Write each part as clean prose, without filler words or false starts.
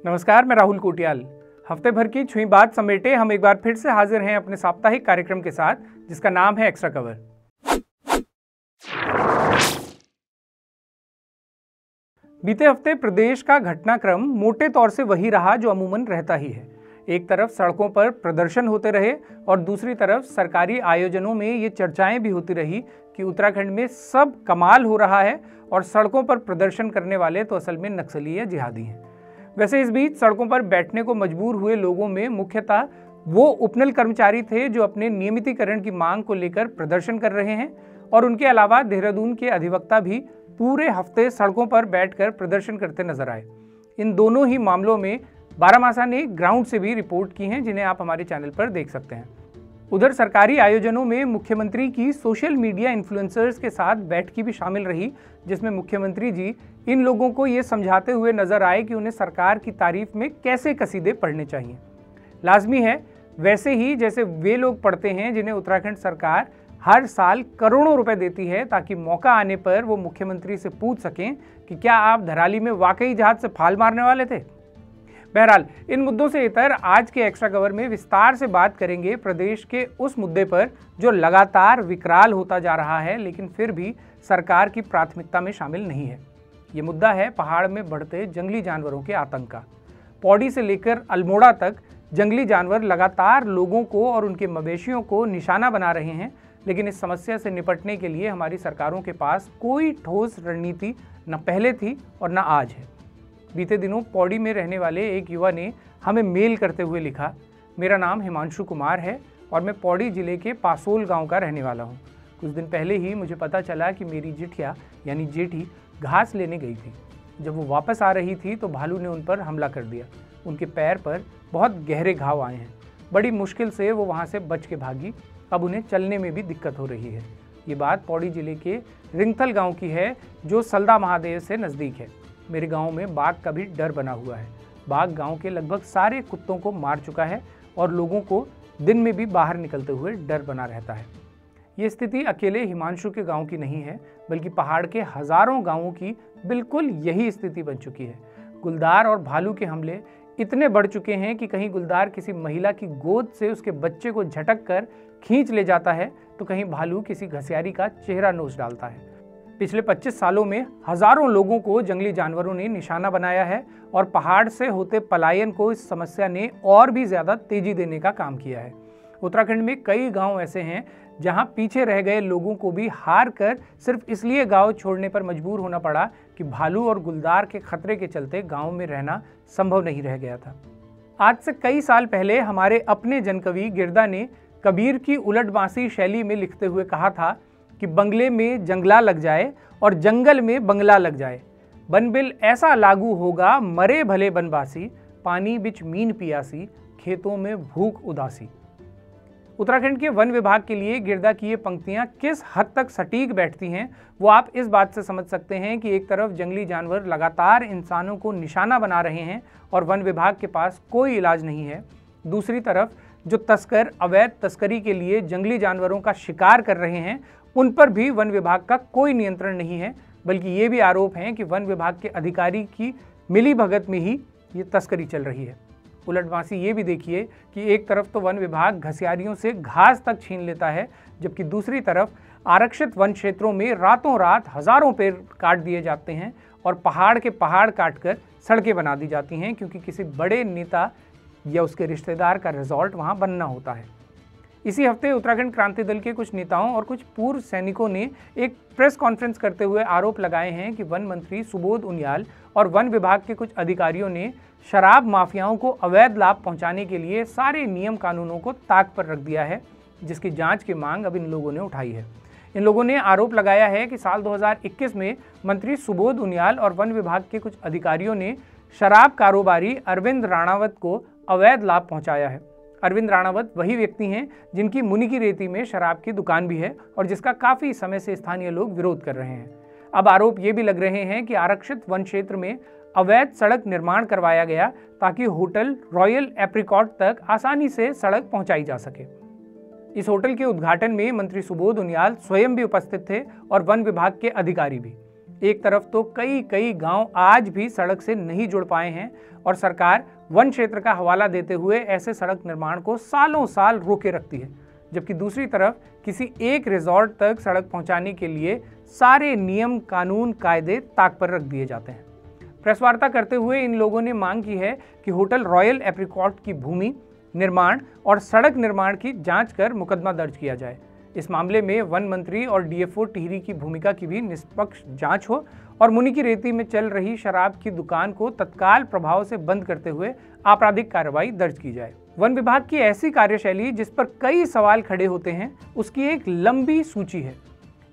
नमस्कार, मैं राहुल कोटियाल। हफ्ते भर की छुई बात समेटे हम एक बार फिर से हाजिर हैं अपने साप्ताहिक कार्यक्रम के साथ, जिसका नाम है एक्स्ट्रा कवर। बीते हफ्ते प्रदेश का घटनाक्रम मोटे तौर से वही रहा जो अमूमन रहता ही है। एक तरफ सड़कों पर प्रदर्शन होते रहे और दूसरी तरफ सरकारी आयोजनों में ये चर्चाएं भी होती रही कि उत्तराखंड में सब कमाल हो रहा है और सड़कों पर प्रदर्शन करने वाले तो असल में नक्सली या जिहादी हैं। वैसे इस बीच सड़कों पर बैठने को मजबूर हुए लोगों में मुख्यतः वो उपनल कर्मचारी थे जो अपने नियमितीकरण की मांग को लेकर प्रदर्शन कर रहे हैं, और उनके अलावा देहरादून के अधिवक्ता भी पूरे हफ्ते सड़कों पर बैठकर प्रदर्शन करते नजर आए। इन दोनों ही मामलों में बारामासा ने ग्राउंड से भी रिपोर्ट की हैं, जिन्हें आप हमारे चैनल पर देख सकते हैं। उधर सरकारी आयोजनों में मुख्यमंत्री की सोशल मीडिया इन्फ्लुएंसर्स के साथ बैठकी भी शामिल रही, जिसमें मुख्यमंत्री जी इन लोगों को ये समझाते हुए नजर आए कि उन्हें सरकार की तारीफ में कैसे कसीदे पढ़ने चाहिए। लाजमी है वैसे ही जैसे वे लोग पढ़ते हैं जिन्हें उत्तराखंड सरकार हर साल करोड़ों रुपए देती है, ताकि मौका आने पर वो मुख्यमंत्री से पूछ सकें कि क्या आप धराली में वाकई जहाज से फाल मारने वाले थे। बहरहाल इन मुद्दों से इतर आज के एक्स्ट्रा कवर में विस्तार से बात करेंगे प्रदेश के उस मुद्दे पर जो लगातार विकराल होता जा रहा है, लेकिन फिर भी सरकार की प्राथमिकता में शामिल नहीं है। ये मुद्दा है पहाड़ में बढ़ते जंगली जानवरों के आतंक का। पौड़ी से लेकर अल्मोड़ा तक जंगली जानवर लगातार लोगों को और उनके मवेशियों को निशाना बना रहे हैं, लेकिन इस समस्या से निपटने के लिए हमारी सरकारों के पास कोई ठोस रणनीति न पहले थी और न आज है। बीते दिनों पौड़ी में रहने वाले एक युवा ने हमें मेल करते हुए लिखा, मेरा नाम हिमांशु कुमार है और मैं पौड़ी जिले के पासोल गांव का रहने वाला हूं। कुछ दिन पहले ही मुझे पता चला कि मेरी जिठिया यानी जेठी घास लेने गई थी। जब वो वापस आ रही थी तो भालू ने उन पर हमला कर दिया। उनके पैर पर बहुत गहरे घाव आए हैं। बड़ी मुश्किल से वो वहाँ से बच के भागी। अब उन्हें चलने में भी दिक्कत हो रही है। ये बात पौड़ी जिले के रिंगथल गाँव की है, जो सलदा महादेव से नज़दीक है। मेरे गांव में बाघ का भी डर बना हुआ है। बाघ गांव के लगभग सारे कुत्तों को मार चुका है और लोगों को दिन में भी बाहर निकलते हुए डर बना रहता है। ये स्थिति अकेले हिमांशु के गांव की नहीं है, बल्कि पहाड़ के हजारों गांवों की बिल्कुल यही स्थिति बन चुकी है। गुलदार और भालू के हमले इतने बढ़ चुके हैं कि कहीं गुलदार किसी महिला की गोद से उसके बच्चे को झटक कर खींच ले जाता है, तो कहीं भालू किसी घसियारी का चेहरा नोच डालता है। पिछले 25 सालों में हजारों लोगों को जंगली जानवरों ने निशाना बनाया है और पहाड़ से होते पलायन को इस समस्या ने और भी ज्यादा तेजी देने का काम किया है। उत्तराखंड में कई गांव ऐसे हैं जहां पीछे रह गए लोगों को भी हार कर सिर्फ इसलिए गांव छोड़ने पर मजबूर होना पड़ा कि भालू और गुलदार के खतरे के चलते गांव में रहना संभव नहीं रह गया था। आज से कई साल पहले हमारे अपने जनकवि गिरदा ने कबीर की उलटबांसी शैली में लिखते हुए कहा था कि बंगले में जंगला लग जाए और जंगल में बंगला लग जाए, बनबिल ऐसा लागू होगा मरे भले बनबासी, पानी बिच मीन पियासी, खेतों में भूख उदासी। उत्तराखंड के वन विभाग के लिए गिरदा की ये पंक्तियां किस हद तक सटीक बैठती हैं, वो आप इस बात से समझ सकते हैं कि एक तरफ जंगली जानवर लगातार इंसानों को निशाना बना रहे हैं और वन विभाग के पास कोई इलाज नहीं है, दूसरी तरफ जो तस्कर अवैध तस्करी के लिए जंगली जानवरों का शिकार कर रहे हैं उन पर भी वन विभाग का कोई नियंत्रण नहीं है, बल्कि ये भी आरोप हैं कि वन विभाग के अधिकारी की मिलीभगत में ही ये तस्करी चल रही है। उलटबांसी ये भी देखिए कि एक तरफ तो वन विभाग घसियारियों से घास तक छीन लेता है, जबकि दूसरी तरफ आरक्षित वन क्षेत्रों में रातों रात हजारों पेड़ काट दिए जाते हैं और पहाड़ के पहाड़ काटकर सड़कें बना दी जाती हैं, क्योंकि किसी बड़े नेता या उसके रिश्तेदार का रिजॉर्ट वहाँ बनना होता है। इसी हफ्ते उत्तराखंड क्रांति दल के कुछ नेताओं और कुछ पूर्व सैनिकों ने एक प्रेस कॉन्फ्रेंस करते हुए आरोप लगाए हैं कि वन मंत्री सुबोध उनियाल और वन विभाग के कुछ अधिकारियों ने शराब माफियाओं को अवैध लाभ पहुंचाने के लिए सारे नियम कानूनों को ताक पर रख दिया है, जिसकी जांच की मांग अब इन लोगों ने उठाई है। इन लोगों ने आरोप लगाया है कि साल 2021 में मंत्री सुबोध उनियाल और वन विभाग के कुछ अधिकारियों ने शराब कारोबारी अरविंद राणावत को अवैध लाभ पहुंचाया है। अरविंद राणावत वही व्यक्ति हैं जिनकी मुनि की रेती में शराब की दुकान भी है और जिसका काफी समय से स्थानीय लोग विरोध कर रहे हैं। अब आरोप ये भी लग रहे हैं कि आरक्षित वन क्षेत्र में अवैध सड़क निर्माण करवाया गया ताकि होटल रॉयल एप्रिकॉट तक आसानी से सड़क पहुंचाई जा सके। इस होटल के उद्घाटन में मंत्री सुबोध उनियाल स्वयं भी उपस्थित थे और वन विभाग के अधिकारी भी। एक तरफ तो कई कई गांव आज भी सड़क से नहीं जुड़ पाए हैं और सरकार वन क्षेत्र का हवाला देते हुए ऐसे सड़क निर्माण को सालों साल रोके रखती है, जबकि दूसरी तरफ किसी एक रिजॉर्ट तक सड़क पहुंचाने के लिए सारे नियम कानून कायदे ताक पर रख दिए जाते हैं। प्रेस वार्ता करते हुए इन लोगों ने मांग की है कि होटल रॉयल एप्रिकॉट की भूमि निर्माण और सड़क निर्माण की जांच कर मुकदमा दर्ज किया जाए। इस मामले में वन मंत्री और डीएफओ टिहरी की भूमिका की भी निष्पक्ष जांच हो और मुनि की रेती में चल रही शराब की दुकान को तत्काल प्रभाव से बंद करते हुए आपराधिक कार्रवाई दर्ज की जाए। वन विभाग की ऐसी कार्यशैली जिस पर कई सवाल खड़े होते हैं, उसकी एक लंबी सूची है।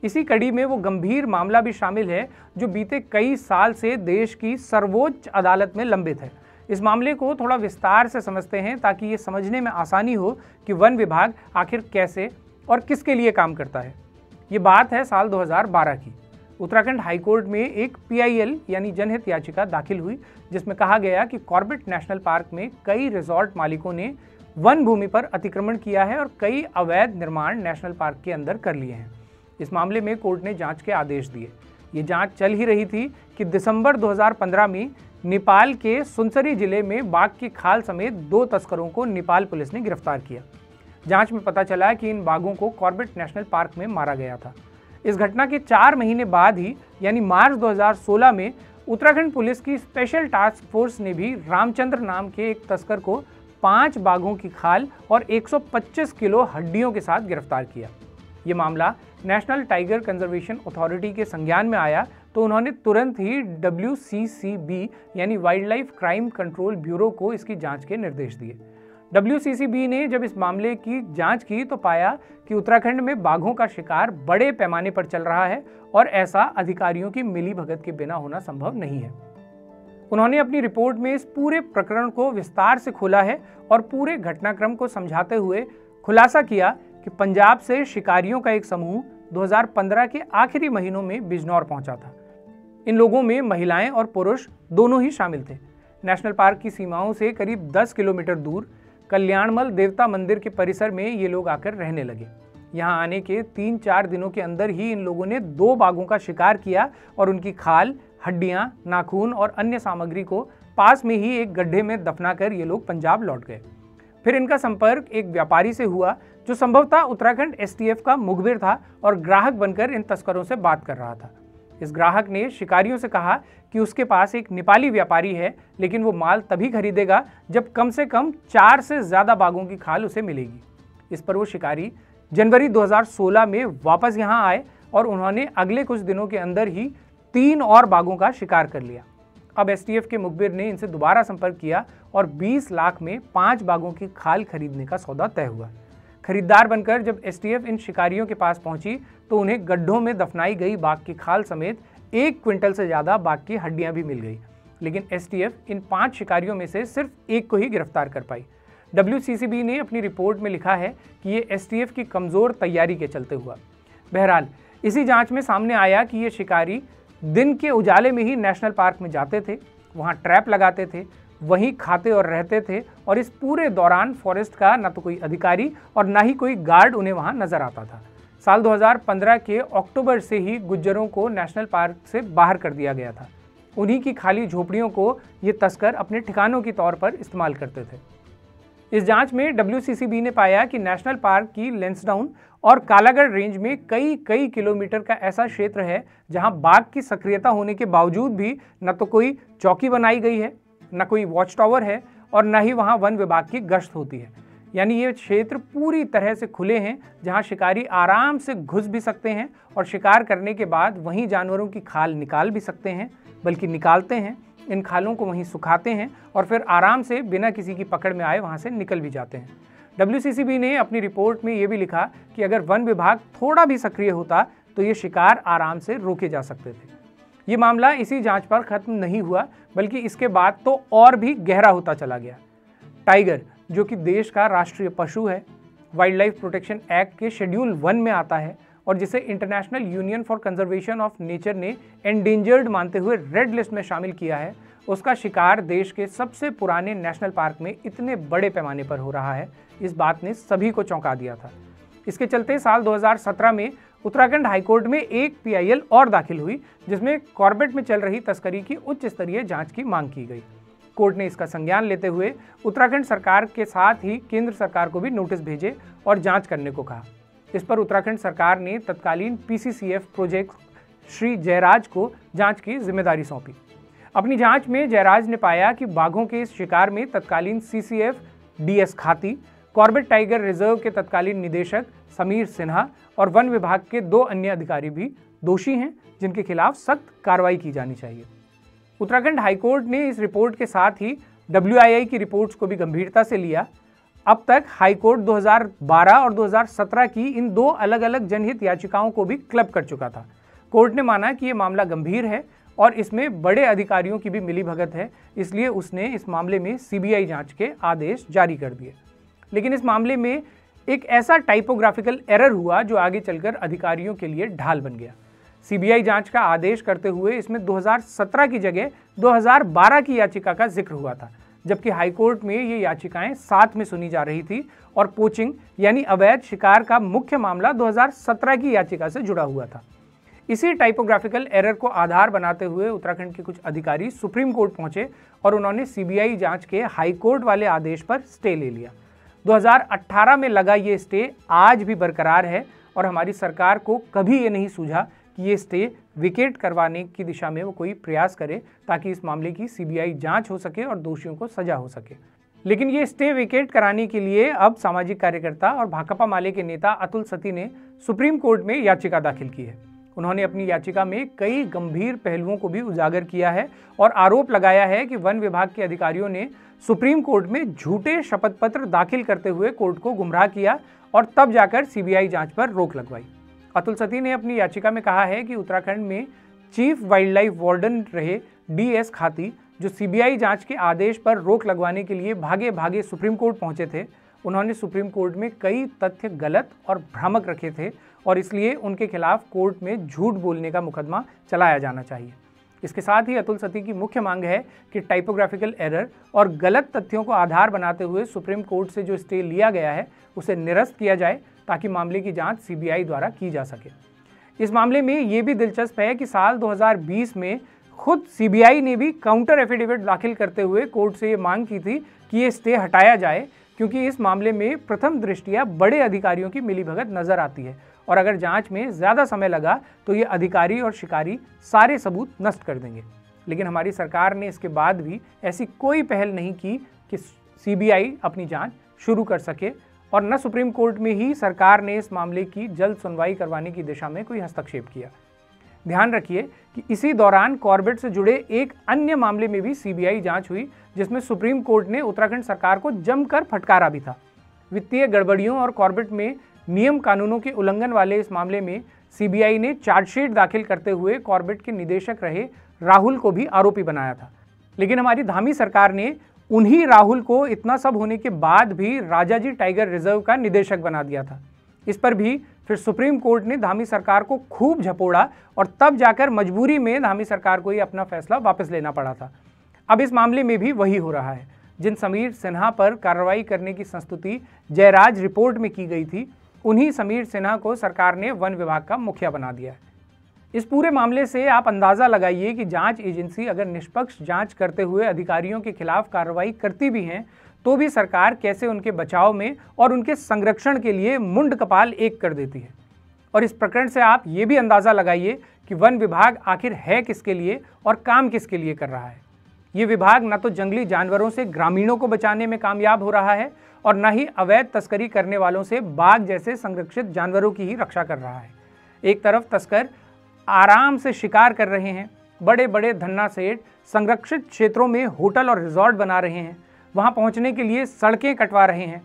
इसी कड़ी में वो गंभीर मामला भी शामिल है जो बीते कई साल से देश की सर्वोच्च अदालत में लंबित है। इस मामले को थोड़ा विस्तार से समझते हैं ताकि ये समझने में आसानी हो कि वन विभाग आखिर कैसे और किसके लिए काम करता है। ये बात है साल 2012 की। उत्तराखंड हाईकोर्ट में एक PIL यानी जनहित याचिका दाखिल हुई जिसमें कहा गया कि कॉर्बेट नेशनल पार्क में कई रिजॉर्ट मालिकों ने वन भूमि पर अतिक्रमण किया है और कई अवैध निर्माण नेशनल पार्क के अंदर कर लिए हैं। इस मामले में कोर्ट ने जांच के आदेश दिए। ये जांच चल ही रही थी कि दिसंबर 2015 में नेपाल के सुनसरी जिले में बाघ की खाल समेत 2 तस्करों को नेपाल पुलिस ने गिरफ्तार किया। जांच में पता चला कि इन बाघों को कॉर्बेट नेशनल पार्क में मारा गया था। इस घटना के 4 महीने बाद ही यानी मार्च 2016 में उत्तराखंड पुलिस की स्पेशल टास्क फोर्स ने भी रामचंद्र नाम के एक तस्कर को 5 बाघों की खाल और 125 किलो हड्डियों के साथ गिरफ्तार किया। ये मामला नेशनल टाइगर कंजर्वेशन अथॉरिटी के संज्ञान में आया तो उन्होंने तुरंत ही WCCB यानी wild life crime control bureau को इसकी जांच के निर्देश दिए। WCCB ने जब इस मामले की जांच की तो पाया कि उत्तराखंड में बाघों का शिकार बड़े पैमाने पर चल रहा है और ऐसा अधिकारियों की मिलीभगत के बिना होना संभव नहीं है। उन्होंने अपनी रिपोर्ट में इस पूरे प्रकरण को विस्तार से खोला है और पूरे घटनाक्रम को समझाते हुए खुलासा किया कि पंजाब से शिकारियों का एक समूह 2015 के आखिरी महीनों में बिजनौर पहुंचा था। इन लोगों में महिलाएं और पुरुष दोनों ही शामिल थे। नेशनल पार्क की सीमाओं से करीब 10 किलोमीटर दूर कल्याणमल देवता मंदिर के परिसर में ये लोग आकर रहने लगे। यहाँ आने के 3-4 दिनों के अंदर ही इन लोगों ने 2 बाघों का शिकार किया और उनकी खाल, हड्डियां, नाखून और अन्य सामग्री को पास में ही एक गड्ढे में दफनाकर ये लोग पंजाब लौट गए। फिर इनका संपर्क एक व्यापारी से हुआ जो संभवतः उत्तराखंड STF का मुखबिर था और ग्राहक बनकर इन तस्करों से बात कर रहा था। इस ग्राहक ने शिकारियों से कहा कि उसके पास एक नेपाली व्यापारी है, लेकिन वो माल तभी खरीदेगा जब कम से कम 4 से ज़्यादा बाघों की खाल उसे मिलेगी। इस पर वो शिकारी जनवरी 2016 में वापस यहाँ आए और उन्होंने अगले कुछ दिनों के अंदर ही 3 और बाघों का शिकार कर लिया। अब STF के मुखबिर ने इनसे दोबारा संपर्क किया और 20 लाख में 5 बाघों की खाल खरीदने का सौदा तय हुआ। खरीदार बनकर जब STF इन शिकारियों के पास पहुंची तो उन्हें गड्ढों में दफनाई गई बाघ की खाल समेत 1 क्विंटल से ज़्यादा बाघ की हड्डियां भी मिल गई, लेकिन STF इन 5 शिकारियों में से सिर्फ एक को ही गिरफ्तार कर पाई। WCCB ने अपनी रिपोर्ट में लिखा है कि ये STF की कमज़ोर तैयारी के चलते हुआ। बहरहाल इसी जांच में सामने आया कि ये शिकारी दिन के उजाले में ही नेशनल पार्क में जाते थे, वहाँ ट्रैप लगाते थे, वहीं खाते और रहते थे और इस पूरे दौरान फॉरेस्ट का न तो कोई अधिकारी और ना ही कोई गार्ड उन्हें वहाँ नजर आता था। साल 2015 के अक्टूबर से ही गुज्जरों को नेशनल पार्क से बाहर कर दिया गया था। उन्हीं की खाली झोपड़ियों को ये तस्कर अपने ठिकानों के तौर पर इस्तेमाल करते थे। इस जांच में WCCB ने पाया कि नेशनल पार्क की लेंसडाउन और कालागढ़ रेंज में कई किलोमीटर का ऐसा क्षेत्र है जहां बाघ की सक्रियता होने के बावजूद भी न तो कोई चौकी बनाई गई है, न कोई वॉच टावर है और न ही वहां वन विभाग की गश्त होती है। यानी ये क्षेत्र पूरी तरह से खुले हैं जहां शिकारी आराम से घुस भी सकते हैं और शिकार करने के बाद वहीं जानवरों की खाल निकाल भी सकते हैं, बल्कि निकालते हैं, इन खालों को वहीं सुखाते हैं और फिर आराम से बिना किसी की पकड़ में आए वहां से निकल भी जाते हैं। WCCB ने अपनी रिपोर्ट में ये भी लिखा कि अगर वन विभाग थोड़ा भी सक्रिय होता तो ये शिकार आराम से रोके जा सकते थे। ये मामला इसी जांच पर खत्म नहीं हुआ, बल्कि इसके बाद तो और भी गहरा होता चला गया। टाइगर, जो कि देश का राष्ट्रीय पशु है, वाइल्ड लाइफ प्रोटेक्शन एक्ट के शेड्यूल 1 में आता है और जिसे international union for conservation of nature ने एंडेंजर्ड मानते हुए रेड लिस्ट में शामिल किया है, उसका शिकार देश के सबसे पुराने नेशनल पार्क में इतने बड़े पैमाने पर हो रहा है, इस बात ने सभी को चौंका दिया था। इसके चलते साल 2017 में उत्तराखंड हाईकोर्ट में एक PIL और दाखिल हुई, जिसमें कॉर्बेट में चल रही तस्करी की उच्च स्तरीय जांच की मांग की गई। कोर्ट ने इसका संज्ञान लेते हुए उत्तराखंड सरकार के साथ ही केंद्र सरकार को भी नोटिस भेजे और जांच करने को कहा। इस पर उत्तराखंड सरकार ने तत्कालीन PCCF प्रोजेक्ट श्री जयराज को जांच की जिम्मेदारी सौंपी। अपनी जांच में जयराज ने पाया कि बाघों के इस शिकार में तत्कालीन CCF DS खाती, कॉर्बेट टाइगर रिजर्व के तत्कालीन निदेशक समीर सिन्हा और वन विभाग के 2 अन्य अधिकारी भी दोषी हैं, जिनके खिलाफ सख्त कार्रवाई की जानी चाहिए। उत्तराखंड हाईकोर्ट ने इस रिपोर्ट के साथ ही WII की रिपोर्ट्स को भी गंभीरता से लिया। अब तक हाईकोर्ट 2012 और 2017 की इन 2 अलग अलग जनहित याचिकाओं को भी क्लब कर चुका था। कोर्ट ने माना कि यह मामला गंभीर है और इसमें बड़े अधिकारियों की भी मिलीभगत है, इसलिए उसने इस मामले में CBI जांच के आदेश जारी कर दिए। लेकिन इस मामले में एक ऐसा टाइपोग्राफिकल एरर हुआ जो आगे चलकर अधिकारियों के लिए ढाल बन गया। CBI जांच का आदेश करते हुए इसमें 2017 की जगह 2012 की याचिका का जिक्र हुआ था, जबकि हाईकोर्ट में ये याचिकाएं साथ में सुनी जा रही थी और पोचिंग यानी अवैध शिकार का मुख्य मामला 2017 की याचिका से जुड़ा हुआ था। इसी टाइपोग्राफिकल एरर को आधार बनाते हुए उत्तराखंड के कुछ अधिकारी सुप्रीम कोर्ट पहुंचे और उन्होंने CBI जांच के हाईकोर्ट वाले आदेश पर स्टे ले लिया। 2018 में लगा ये स्टे आज भी बरकरार है और हमारी सरकार को कभी ये नहीं सूझा कि ये स्टे विकेट करवाने की दिशा में वो कोई प्रयास करे, ताकि इस मामले की CBI जांच हो सके और दोषियों को सजा हो सके। लेकिन ये स्टे विकेट कराने के लिए अब सामाजिक कार्यकर्ता और भाकपा माले के नेता अतुल सती ने सुप्रीम कोर्ट में याचिका दाखिल की है। उन्होंने अपनी याचिका में कई गंभीर पहलुओं को भी उजागर किया है और आरोप लगाया है कि वन विभाग के अधिकारियों ने सुप्रीम कोर्ट में झूठे शपथ पत्र दाखिल करते हुए कोर्ट को गुमराह किया और तब जाकर CBI जांच पर रोक लगवाई। अतुल सती ने अपनी याचिका में कहा है कि उत्तराखंड में चीफ वाइल्ड लाइफ वार्डन रहे DS खाती, जो CBI जांच के आदेश पर रोक लगवाने के लिए भागे भागे सुप्रीम कोर्ट पहुंचे थे, उन्होंने सुप्रीम कोर्ट में कई तथ्य गलत और भ्रामक रखे थे और इसलिए उनके खिलाफ कोर्ट में झूठ बोलने का मुकदमा चलाया जाना चाहिए। इसके साथ ही अतुल सती की मुख्य मांग है कि टाइपोग्राफिकल एरर और गलत तथ्यों को आधार बनाते हुए सुप्रीम कोर्ट से जो स्टे लिया गया है उसे निरस्त किया जाए, ताकि मामले की जांच CBI द्वारा की जा सके। इस मामले में ये भी दिलचस्प है कि साल 2020 में खुद CBI ने भी काउंटर एफिडेविट दाखिल करते हुए कोर्ट से ये मांग की थी कि ये स्टे हटाया जाए, क्योंकि इस मामले में प्रथम दृष्टया बड़े अधिकारियों की मिलीभगत नजर आती है और अगर जांच में ज़्यादा समय लगा तो ये अधिकारी और शिकारी सारे सबूत नष्ट कर देंगे। लेकिन हमारी सरकार ने इसके बाद भी ऐसी कोई पहल नहीं की कि CBI अपनी जांच शुरू कर सके और न सुप्रीम कोर्ट में ही सरकार ने इस मामले की जल्द सुनवाई करवाने की दिशा में कोई हस्तक्षेप किया। ध्यान रखिए कि इसी दौरान कॉर्बेट से जुड़े एक अन्य मामले में भी CBI जांच हुई, जिसमें सुप्रीम कोर्ट ने उत्तराखंड सरकार को जमकर फटकारा भी था। वित्तीय गड़बड़ियों और कॉर्बेट में नियम कानूनों के उल्लंघन वाले इस मामले में CBI ने चार्जशीट दाखिल करते हुए कॉर्बेट के निदेशक रहे राहुल को भी आरोपी बनाया था। लेकिन हमारी धामी सरकार ने उन्हीं राहुल को इतना सब होने के बाद भी राजाजी टाइगर रिजर्व का निदेशक बना दिया था। इस पर भी फिर सुप्रीम कोर्ट ने धामी सरकार को खूब झपोड़ा और तब जाकर मजबूरी में धामी सरकार को ही अपना फैसला वापस लेना पड़ा था। अब इस मामले में भी वही हो रहा है। जिन समीर सिन्हा पर कार्रवाई करने की संस्तुति जयराज रिपोर्ट में की गई थी, उन्हीं समीर सिन्हा को सरकार ने वन विभाग का मुखिया बना दिया है। इस पूरे मामले से आप अंदाज़ा लगाइए कि जांच एजेंसी अगर निष्पक्ष जांच करते हुए अधिकारियों के खिलाफ कार्रवाई करती भी हैं, तो भी सरकार कैसे उनके बचाव में और उनके संरक्षण के लिए मुंड कपाल एक कर देती है। और इस प्रकरण से आप ये भी अंदाज़ा लगाइए कि वन विभाग आखिर है किसके लिए और काम किसके लिए कर रहा है। ये विभाग न तो जंगली जानवरों से ग्रामीणों को बचाने में कामयाब हो रहा है और न ही अवैध तस्करी करने वालों से बाघ जैसे संरक्षित जानवरों की ही रक्षा कर रहा है। एक तरफ तस्कर आराम से शिकार कर रहे हैं, बड़े बड़े धन्ना सेठ संरक्षित क्षेत्रों में होटल और रिजॉर्ट बना रहे हैं, वहां पहुंचने के लिए सड़कें कटवा रहे हैं,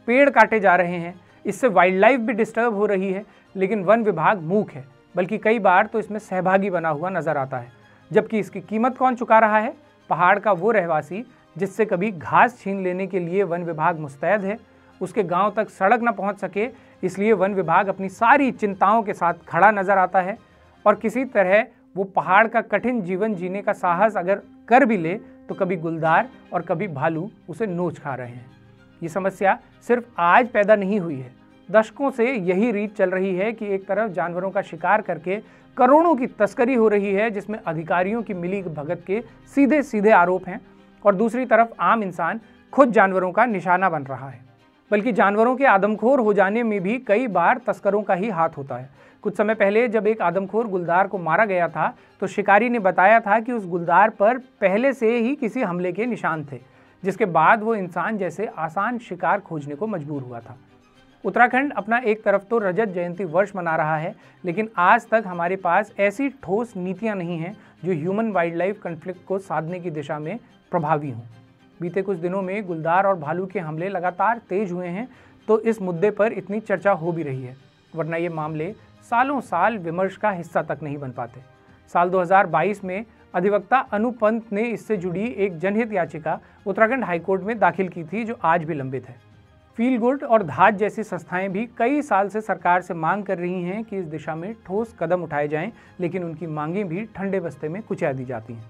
पेड़ काटे जा रहे हैं, इससे वाइल्ड लाइफ भी डिस्टर्ब हो रही है। लेकिन वन विभाग मूक है, बल्कि कई बार तो इसमें सहभागी बना हुआ नजर आता है। जबकि इसकी कीमत कौन चुका रहा है? पहाड़ का वो रहवासी जिससे कभी घास छीन लेने के लिए वन विभाग मुस्तैद है। उसके गांव तक सड़क न पहुंच सके, इसलिए वन विभाग अपनी सारी चिंताओं के साथ खड़ा नजर आता है और किसी तरह वो पहाड़ का कठिन जीवन जीने का साहस अगर कर भी ले तो कभी गुलदार और कभी भालू उसे नोच खा रहे हैं। ये समस्या सिर्फ आज पैदा नहीं हुई है, दशकों से यही रीत चल रही है कि एक तरफ जानवरों का शिकार करके करोड़ों की तस्करी हो रही है, जिसमें अधिकारियों की मिली भगत के सीधे सीधे आरोप हैं, और दूसरी तरफ आम इंसान खुद जानवरों का निशाना बन रहा है। बल्कि जानवरों के आदमखोर हो जाने में भी कई बार तस्करों का ही हाथ होता है। कुछ समय पहले जब एक आदमखोर गुलदार को मारा गया था तो शिकारी ने बताया था कि उस गुलदार पर पहले से ही किसी हमले के निशान थे, जिसके बाद वो इंसान जैसे आसान शिकार खोजने को मजबूर हुआ था। उत्तराखंड अपना एक तरफ तो रजत जयंती वर्ष मना रहा है, लेकिन आज तक हमारे पास ऐसी ठोस नीतियां नहीं हैं जो ह्यूमन वाइल्ड लाइफ कॉन्फ्लिक्ट को साधने की दिशा में प्रभावी हों। बीते कुछ दिनों में गुलदार और भालू के हमले लगातार तेज हुए हैं, तो इस मुद्दे पर इतनी चर्चा हो भी रही है, वरना ये मामले सालों साल विमर्श का हिस्सा तक नहीं बन पाते। साल 2022 में अधिवक्ता अनु पंत ने इससे जुड़ी एक जनहित याचिका उत्तराखंड हाईकोर्ट में दाखिल की थी, जो आज भी लंबित है। फील गुड और धात जैसी संस्थाएं भी कई साल से सरकार से मांग कर रही हैं कि इस दिशा में ठोस कदम उठाए जाएं, लेकिन उनकी मांगें भी ठंडे बस्ते में कुचल दी जाती हैं।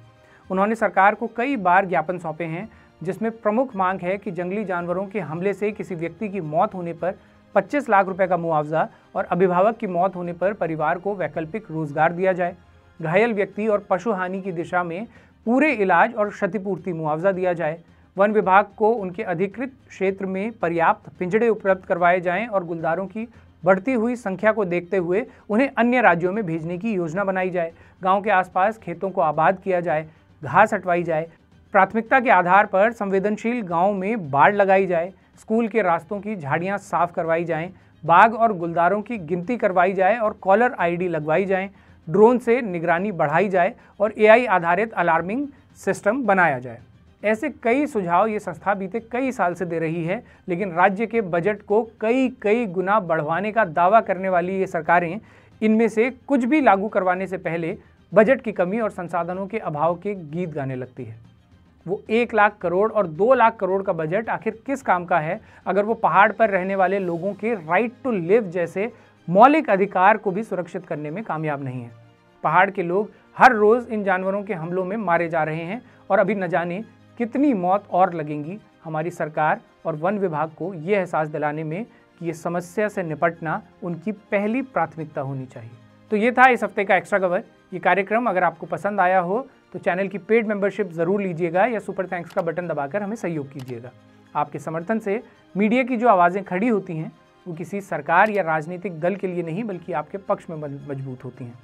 उन्होंने सरकार को कई बार ज्ञापन सौंपे हैं, जिसमें प्रमुख मांग है कि जंगली जानवरों के हमले से किसी व्यक्ति की मौत होने पर 25 लाख रुपए का मुआवजा और अभिभावक की मौत होने पर परिवार को वैकल्पिक रोजगार दिया जाए। घायल व्यक्ति और पशु हानि की दिशा में पूरे इलाज और क्षतिपूर्ति मुआवजा दिया जाए। वन विभाग को उनके अधिकृत क्षेत्र में पर्याप्त पिंजड़े उपलब्ध करवाए जाएं और गुलदारों की बढ़ती हुई संख्या को देखते हुए उन्हें अन्य राज्यों में भेजने की योजना बनाई जाए। गाँव के आसपास खेतों को आबाद किया जाए, घास हटवाई जाए, प्राथमिकता के आधार पर संवेदनशील गाँव में बाड़ लगाई जाए, स्कूल के रास्तों की झाड़ियाँ साफ करवाई जाएं, बाघ और गुलदारों की गिनती करवाई जाए और कॉलर आईडी लगवाई जाएं, ड्रोन से निगरानी बढ़ाई जाए और एआई आधारित अलार्मिंग सिस्टम बनाया जाए। ऐसे कई सुझाव ये संस्था बीते कई साल से दे रही है, लेकिन राज्य के बजट को कई गुना बढ़वाने का दावा करने वाली ये सरकारें इनमें से कुछ भी लागू करवाने से पहले बजट की कमी और संसाधनों के अभाव के गीत गाने लगती है। वो 1 लाख करोड़ और 2 लाख करोड़ का बजट आखिर किस काम का है, अगर वो पहाड़ पर रहने वाले लोगों के राइट टू लिव जैसे मौलिक अधिकार को भी सुरक्षित करने में कामयाब नहीं है। पहाड़ के लोग हर रोज़ इन जानवरों के हमलों में मारे जा रहे हैं और अभी न जाने कितनी मौत और लगेंगी। हमारी सरकार और वन विभाग को ये एहसास दिलाने में कि ये समस्या से निपटना उनकी पहली प्राथमिकता होनी चाहिए। तो ये था इस हफ्ते का एक्स्ट्रा कवर। ये कार्यक्रम अगर आपको पसंद आया हो तो चैनल की पेड मेंबरशिप ज़रूर लीजिएगा या सुपर थैंक्स का बटन दबाकर हमें सहयोग कीजिएगा। आपके समर्थन से मीडिया की जो आवाज़ें खड़ी होती हैं वो किसी सरकार या राजनीतिक दल के लिए नहीं बल्कि आपके पक्ष में मजबूत होती हैं।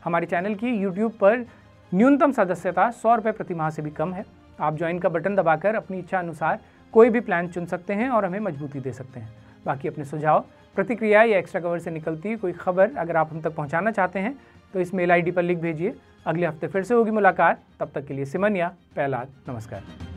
हमारे चैनल की यूट्यूब पर न्यूनतम सदस्यता 100 रुपये प्रति माह से भी कम है। आप ज्वाइन का बटन दबाकर अपनी इच्छा अनुसार कोई भी प्लान चुन सकते हैं और हमें मजबूती दे सकते हैं। बाकी अपने सुझाव, प्रतिक्रिया या एक्स्ट्रा कवर से निकलती कोई खबर अगर आप हम तक पहुंचाना चाहते हैं तो इस मेल आईडी पर लिख भेजिए। अगले हफ्ते फिर से होगी मुलाकात। तब तक के लिए सिमन या प्रहलाद, नमस्कार।